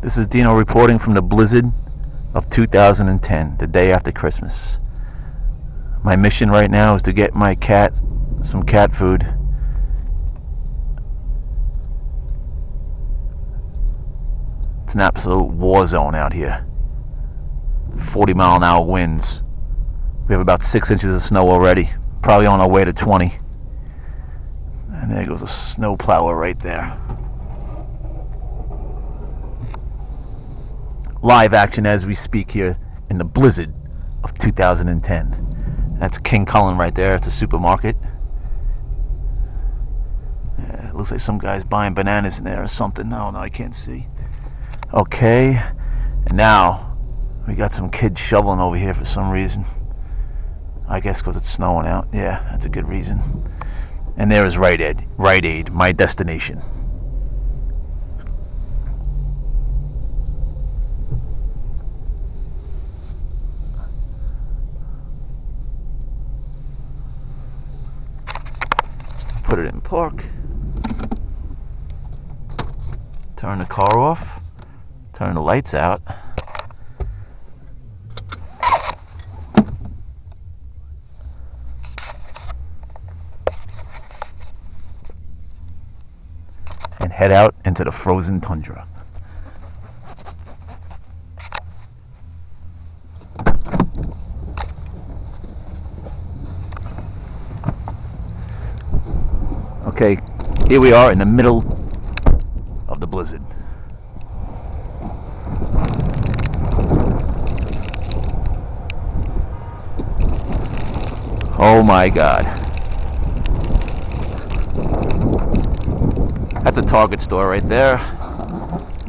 This is Dino reporting from the blizzard of 2010, the day after Christmas. My mission right now is to get my cat some cat food. It's an absolute war zone out here. 40-mile-an-hour winds. We have about 6 inches of snow already, probably on our way to 20. And there goes a snow plower right there. Live action as we speak here in the blizzard of 2010. That's King Cullen right there. It's a supermarket. Yeah, it looks like some guy's buying bananas in there or something. No, I can't see. Okay, and now we got some kids shoveling over here for some reason. I guess because it's snowing out. Yeah, that's a good reason. And there is Rite Aid, my destination. Put it in park. Turn the car off. Turn the lights out. And head out into the frozen tundra. Okay, here we are in the middle of the blizzard. Oh my God. That's a Target store right there.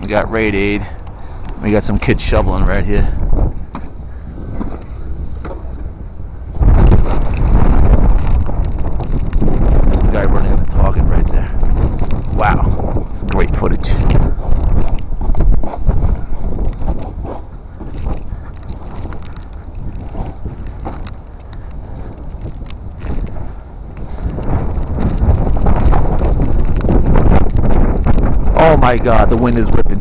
We got Rite Aid. We got some kids shoveling right here. Some guy running in the Target right there. Wow, it's great footage. Oh my God, the wind is ripping.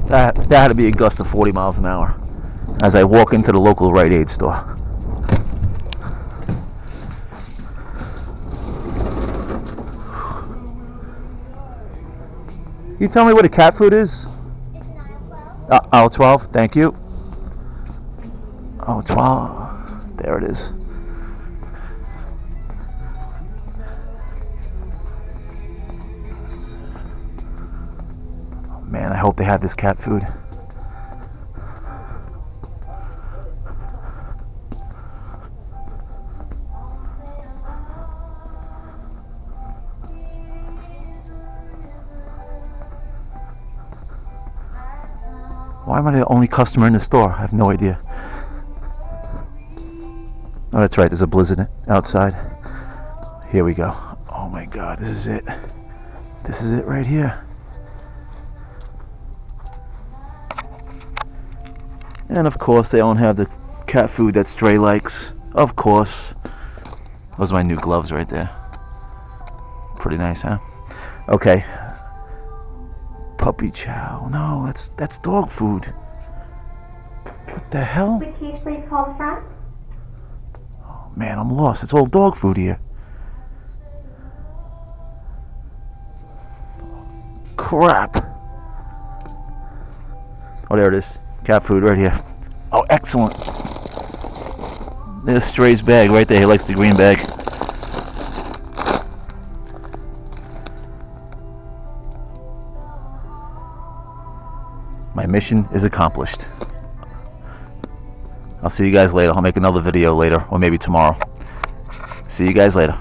That had to be a gust of 40 miles an hour as I walk into the local Rite Aid store. Can you tell me what a cat food is? It's aisle 12, thank you. Oh, 12, there it is. Man, I hope they have this cat food. Why am I the only customer in the store? I have no idea. Oh, that's right, there's a blizzard outside. Here we go. Oh my God, this is it. This is it right here. And of course they don't have the cat food that Stray likes. Of course. Those are my new gloves right there. Pretty nice, huh? Okay. Puppy chow. No, that's dog food. What the hell? Which case please call the front? Oh man, I'm lost. It's all dog food here. Crap. Oh, there it is. Cat food right here. Oh, excellent. There's Stray's bag right there. He likes the green bag. My mission is accomplished. I'll see you guys later. I'll make another video later, or maybe tomorrow. See you guys later.